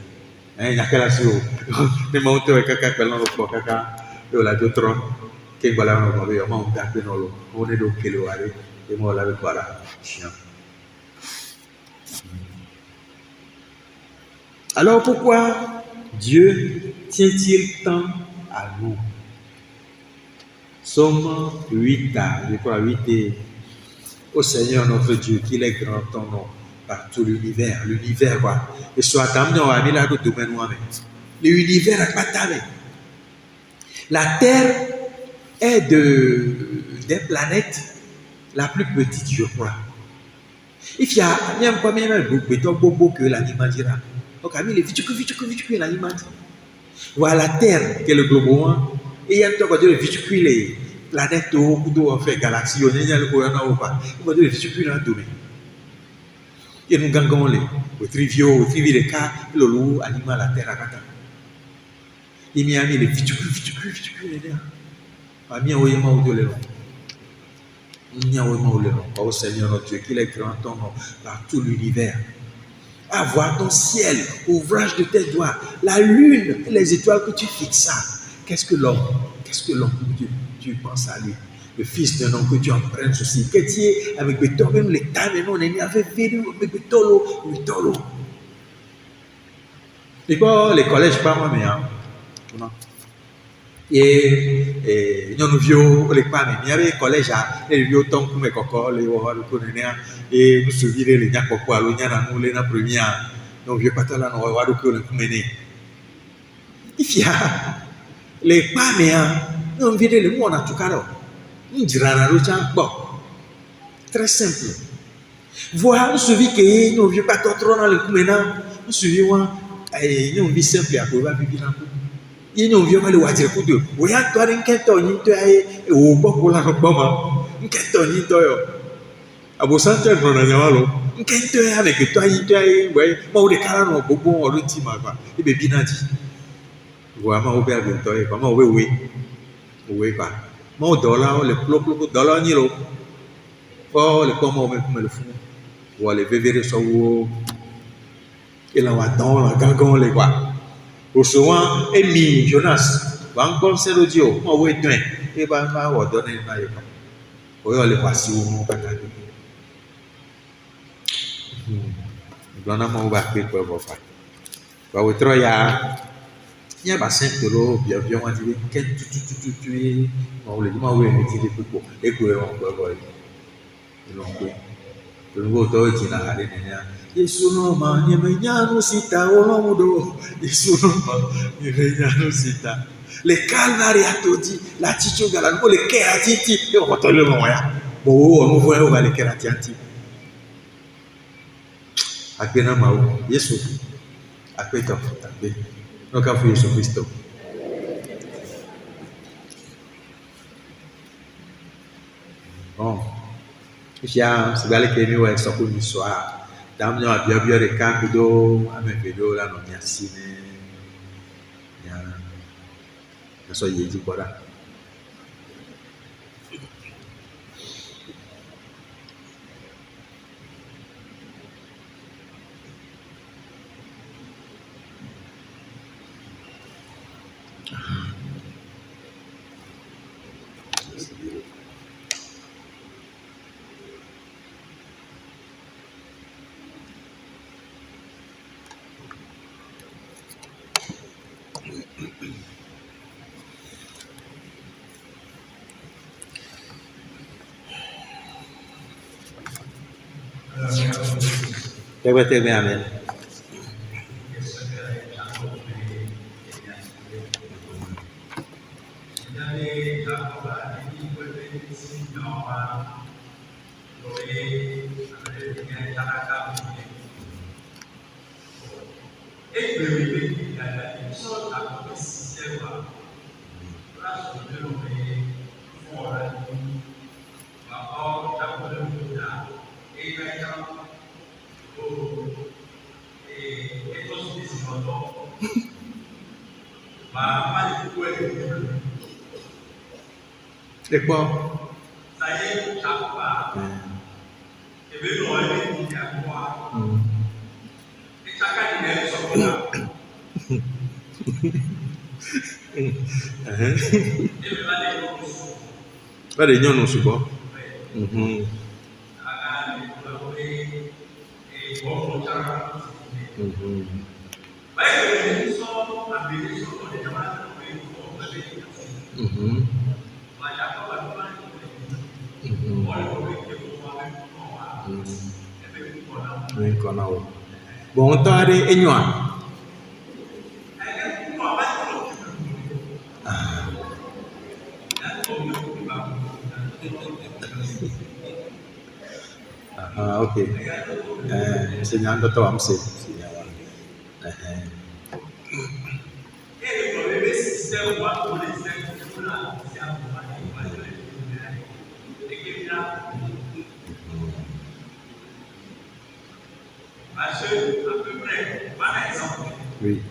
Il y a quel asio? Ne monte avec caca pelon le caca de la d'autres qui voilà on va on tape dans l'eau on est donc le aller et moi là voilà chien. Alors pourquoi Dieu tient-il tant à nous? Somme 8 je crois 8 et au Seigneur notre Dieu qu'il est grand ton nom par tout l'univers quoi et soit amené à mis là que domaine moi-même l'univers a pas tabé la terre est des planètes la plus petite je crois il y a même pas même beaucoup que l'animal dira donc ami les vite que l'animal voilà la terre qui est le globe et il y a tout le viticule les planètes ou fait galaxie on est le corona ou pas il va dire le viticule là domaine et nous gangons les au trivio les cas le loup animal la terre à kata il m'y a mis les viticule les là pas bien oyema ou de l'élo il y a oyema ou l'élo au Seigneur notre Dieu qu'il est grand ton nom par tout l'univers à voir ton ciel ouvrage de tes doigts la lune et les étoiles que tu fixes ça qu'est-ce que l'homme que tu penses à lui le fils d'un homme que tu en prennes ceci que tu es avec béton même les temps mais non on est avec vélo avec bétolo et quoi les collèges pas moi mais non et nous vieux les pas mais il y avait collège à les vieux temps comme les coco les voir le connaître et nous souvenir les nya coco le nya na nous les na première nous vieux pas là nous voir le mener il y a les pas mais Non vede le muona tukaro. Njirana rocha bon. Très simple. Voilà, on se dit que nous ne vivons pas trop dans le coup maintenant. On se dit, nous vivons simple à quoi va vivre. Il nous vient le voir dire coup de. Oui, toi, un kenton, tu as au bord pour la bombe. Un kenton, tu as. À vos centres, on a un un kenton avec toi, tu as. Oui, moi, les carans, au bon, au ultime, et bien, bien dit. Voilà, moi, au père de toi, comment, oui, quoi. Moi, au dollar, le plop, dollar, ni l'eau. Oh, le comment, comme le fou. Voilà, les bébés sont où. Et là, on va dans la gangon, les quoi. Au souvent, Amy, Jonas, van comme c'est l'audio, moi, oui, tu es, et ben, on va donner une maille. Oui, on les passe où on va faire. Dans la main, on va faire quoi, on va faire. Bah, oui, trop, il y a $5, bien, on va dire, qu'est-ce que tu es, on va dire, moi, oui, on va dire, et puis, on va voir, et l'on peut. Le nouveau toy qui n'a rien à Yesu no ma nyemenya sita olomudo Yesu no ma nyemenya sita le calvari a tout dit la ticho gala ko le ke atiti e o to le mo ya bo o mo fo e o ga le ke atiti akena ma o Yesu akweta akbe no ka fu Yesu Kristo bon ya segala que mi wa soko mi so a dam nyo abia de kan do amebedo la no mi asine ya so yeji bora Répétez bien, amen. Et quoi? Pas de nion non support. Bon, on t'a dit ignorant. Ah, ok. Seigneur, docteur Amsel. Oui.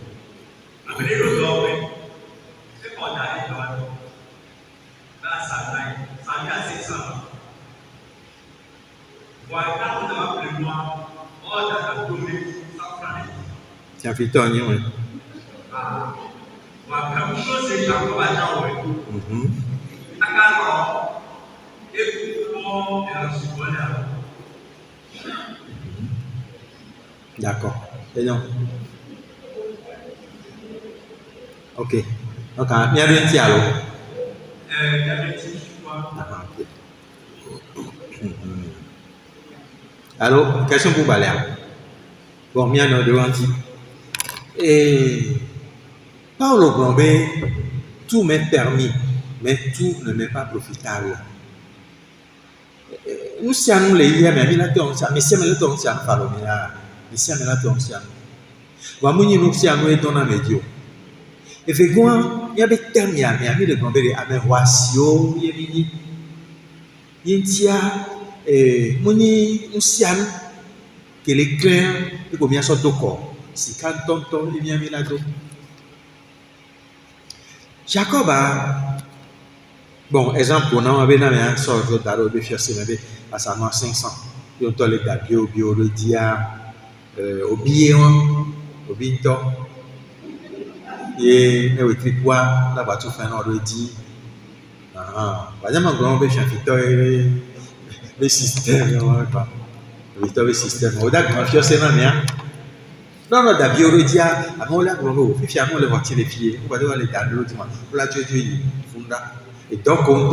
Tiens, fait tourner, oui. D'accord. Et non. Ok. Donc, il y a un petit alors. Alors, question pour Baléa. Bon, bien nous devant dire. Et Paulo Blombe, tout m'est permis. mais tout ne m'est pas profitable. Nous sommes les hier, mais nous sommes mais si nous sommes Falomia, mais si nous sommes Wamuni nous sommes nous dans la médio. Et fait quoi? Il y avait terme, il y a mis le grand bébé à mes voisio, il y a mis Yentia, Muni, nous sommes que les clairs, et combien sont au corps. Si quand tonton, il y a mis là-dedans. Jacob a, bon, exemple, on a un sort d'arrêt de faire c'est à sa main 500. Et on les tapis au bio, le dia, au billet, au binto. Et au tricot, la voiture fait un ordre dit. Ah, par exemple, on peut faire le système, le système. On a confiance dans rien. Non, non, d'abord, on dit, ah, on l'a gros, finalement, on le voit les filles, on va devoir les dar l'autre, on l'a tué, funda. Et donc, on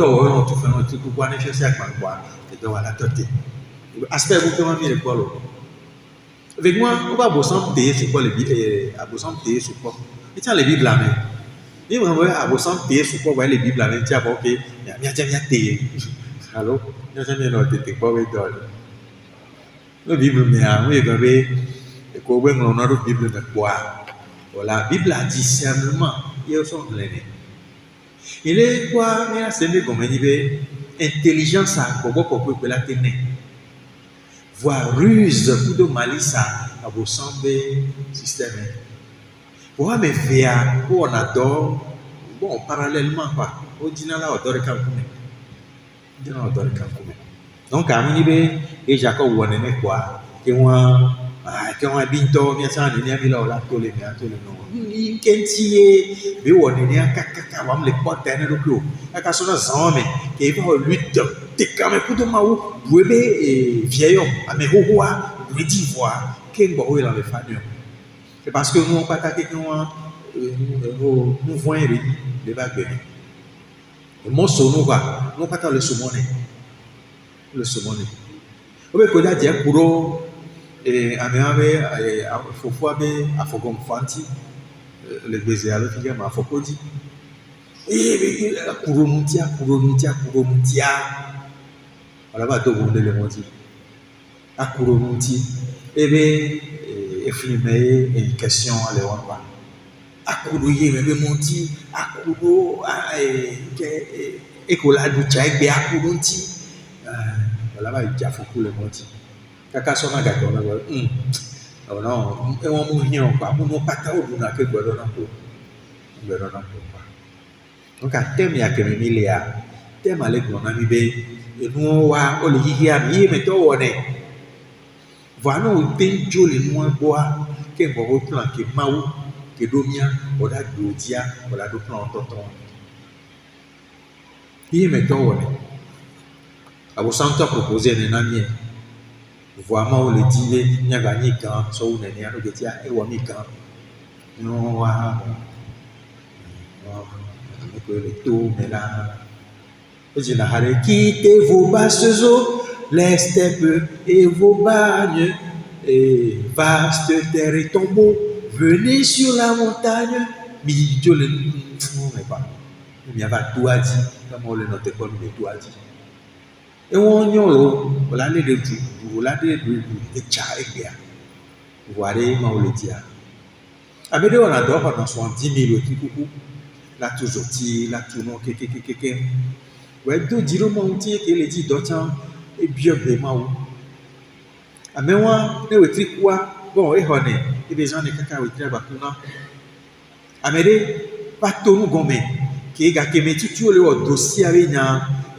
tout fait un truc, on a fait avec moi, et donc, à la tête. Aspect, vous pouvez me dire quoi, là. Avec moi, on va bosser payer sur quoi les billes, à bosser payer sur quoi. Et tiens, les bibles là, même. Et on va à bosser payer sur quoi, les bibles là, même, tiens, ok, il y a bien payer. Alors, il y a bien notre tête, quoi, oui, le Bible, mais oui, il et qu'on voit dans notre Bible de quoi. Voilà, la Bible a dit simplement, ils sont pleins. Il est quoi, mais c'est comme une intelligence à quoi que la tenue. Voir ruse, coup de malice à vos semblés système. Pour me faire, pour on adore, bon, parallèlement, quoi. Au dîner là, on adore le calcul. On adore le calcul. Donc, à mon niveau, et Jacob, on aimait quoi, que moi, quand on a binto, bien sûr, on a mis là, on a tous les noms. Il y mais on est à caca, on a les potes, on a le clou. À cas sur la zone, qui va au lutte, t'es quand même coup de maou, bébé et vieil homme, à mes rois, lui dit voir, qu'est-ce qu'on voit dans les familles. C'est parce que nous, on pas attaqué, nous voyons les bagues. Le mot son, nous va, nous pas le saumoné. Le saumoné. On peut dire pour et à Fofo à Fogom Fanti, le baiser à l'autre, à Fokodi. Et Kuromutia. Voilà, va te demander le mot. À Kuromuti. Et bien, filmer une question à l'éwan. À Kurouye, mais monti, à Kouro, et Kola du Tchaïk, à Kuronti. Voilà, va y a Foko le mot. Kaka sona gato na go non e won mu hin pa mu no pata o na ke gbodo na ko pa donc a tem ya ke mi le ya tem ale gbo na mi be e nu wa o le yi mi me to wone va no te jo le nu boa ke bo o plan ke mawu ke do mia o da do dia o la do plan tonton yi me to wone abo santo proposer na mi vraiment on le dit il y a gagné quand so on est à nous dire et on mi quand non wa avec le tout mais là je n'arrête quittez vos basses eaux les steppes et vos bagnes et vaste terre et tombeau venez sur la montagne mi Dieu le non mais pas il y a tout à dire comme on le note comme il tout à dire. Et on y a voilà les deux, voilà des tchaïkia. Voilà, on le dit. Ah, mais on adore pendant 70 000 coucou. Là, toujours, là, tout le monde, ouais, deux dire au monde qui les dit d'autant, et bien, vraiment. Ah, mais moi, les autres, quoi, bon, et on est, et les gens, les caca, ils travaillent pour nous. Ah, mais pas tout nous gommer, qui est gâté, mais tout le dossier avec nous.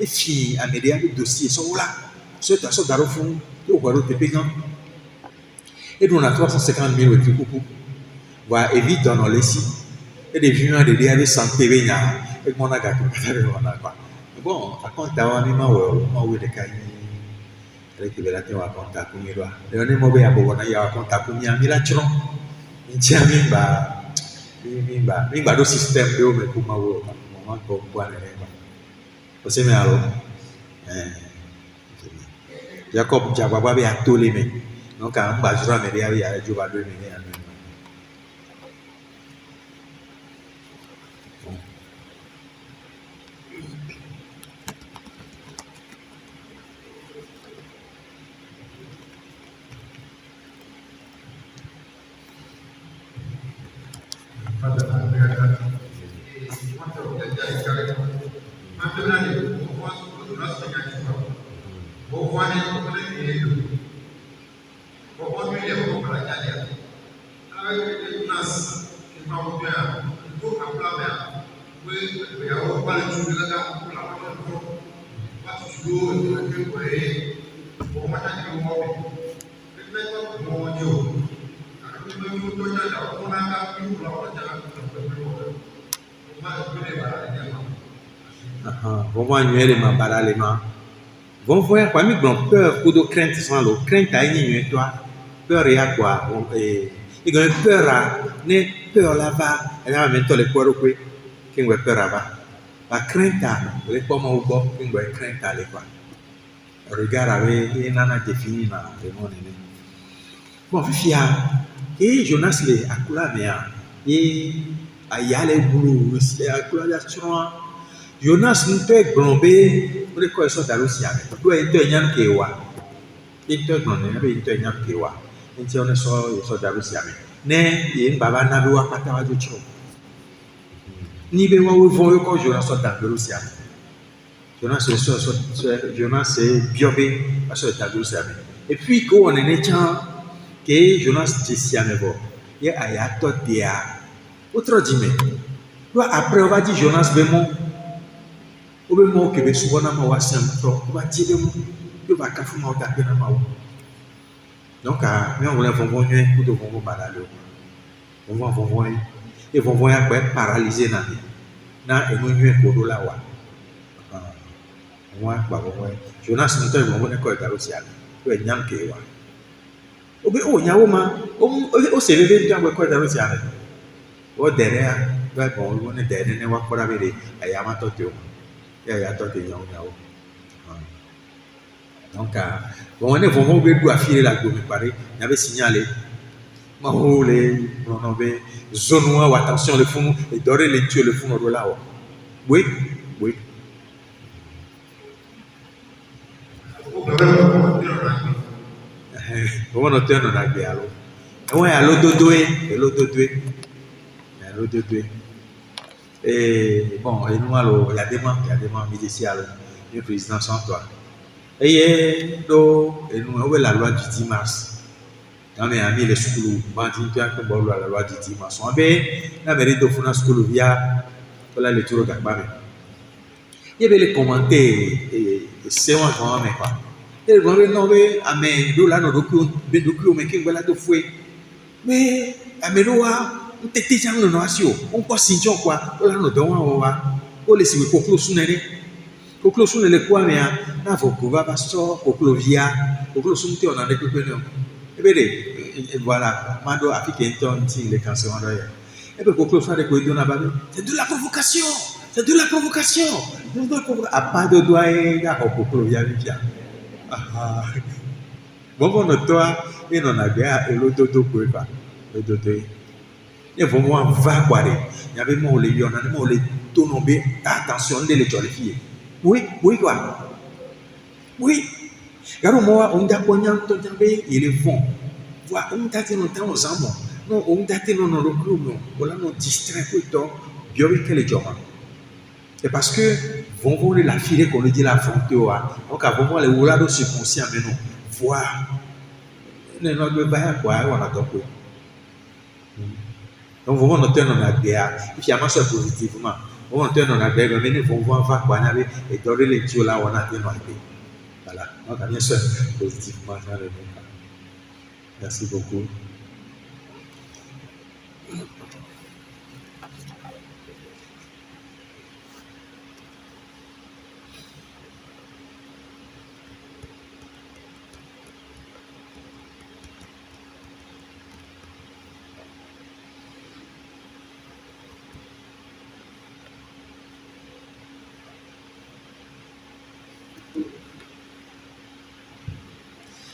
Et puis, à mes derniers dossiers sont là. Ce que tu as dans le fond, tu vois le payant. Et nous, on a 350 000 euros. Voilà, et vite, on a laissé. Et des vieux, des derniers santé, et mon aga, bon, à compte à un moment, des cahiers. Avec le latin, on a compte à Kumira. Et on est mauvais à Bogona, il y a un compte à Kumira, Milatron. Il tient Mimba, le système de Ome Kumawo, moment pour pouvoir les você me alô Jacob Jababa be atole me donc à mbajura me dia ya juba do me ya Vont voir les mains, barrer les mains. Vont voir quoi, mais bon, peur, coup de crainte sans l'eau. Crainte à une toi. Peur et à quoi? Il y a peur à, ne peur là-bas. Et là, maintenant, les poids qui ont peur là-bas. La crainte à, les pommes au bord, qui ont crainte à l'époque. Regarde avec, il en a défini là, le monde. Bon, fia, et Jonas les à coula, mais et à y aller boulot, c'est à coula la Jonas nous fait glomber pour les questions d'Arusia. Toi, il te nyam kewa. Il te glomber, il te nyam kewa. Il te on est sur d'Arusia. Ne, il baba na doa patawa de chou. Ni be wa vont ko Jonas sur d'Arusia. Jonas c'est biobé parce que d'Arusia. Et puis quand on est chant que Jonas dit à nebo. Il y a ya to dia. Autre dit mais. Après on va dire Jonas bemon. O bɛ mɔgɔw kɛmɛ subahana ma wa sisan tɔ o b'a ti bɛ mu o b'a kafu ma o ta kɛnɛ ma o donc mi an wele vɔnvɔn yɛ o de vɔnvɔn ba la le o vɔnvɔn ye vɔnvɔn ya kpɛ paralyser na na enu yɛ ko do la wa vɔnvɔn ya kpa vɔnvɔn ye Jonas ntɔ ye vɔnvɔn ne kɔ ye garo si ale o ye nyam ke wa o bɛ o nyawo ma o se bebe ntɔ ye kɔ ye garo si ale o dɛrɛ ya bɛ bɔn o ne dɛrɛ ne wa kɔra bɛ de a ye ama tɔ te o. Il y a d'autres gens donc bon on est vraiment bien doit filer la gomme pareil il avait signalé ma les pronombés zone ou attention le fond et dorer les tuer le fond de là oui comment on tient dans la guerre alors ouais allo dodoé et bon, et nous, alors, il y a des membres ici, alors, le président sans toi. Et nous, on a la loi du 10 mars. Quand on a mis les schools, on a dit la loi du 10 mars. On a mis la mairie de Funa School via la lecture de Gagbabe. Il y avait les commentaires, et c'est un grand mec, quoi. Et le grand mec, non, mais, amen, nous, là, nous, mais qui est là de fouet. Mais, amen, nous, on te dit que nous asio, on passe si tu quoi, on a nos dons on laisse le coclo sunere quoi mais na faut va pas so coclo via coclo sunte on a des coclo et bien voilà mando africain ton ting les cancer en derrière et puis coclo ça des coclo na babe c'est de la provocation à pas de doigt et ya coclo via bon toi et non a bien et le dodo quoi le dodo. Et vraiment va quoi il y avait mon les lions on a mon les tonombé attention les jolies filles oui quoi oui car moi on t'a poignant ton també il est bon voilà on t'a dit longtemps aux amants non on t'a dit non le club non voilà nous distrait tout le temps bien que les gens et parce que vont la fille qu'on le dit la frontière donc avant les oulado subconscient mais non voir ne notre bail quoi on a compris. Donc, vous notez dans la guerre, et puis, à marcher positivement. Vous notez dans la guerre, mais vous voyez, va quoi, et dorer les dieux là, on a bien marqué. Voilà. Donc, bien sûr, positivement, dans le monde. Merci beaucoup.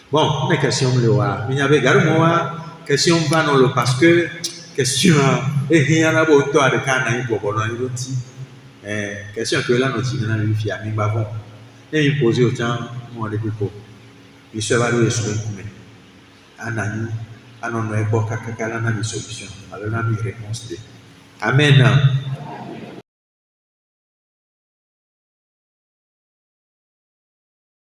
Bon, les questions le wa. Il y avait également question va non le parce que question et il y en a beaucoup de cana il faut qu'on ait aussi. Question que là nous disons dans le fia mi bavon. Et il pose au temps moi de beaucoup. Il se va le souhaiter mais anani anon no eboka kakala na solution. Alors na mi réponse de. Amen.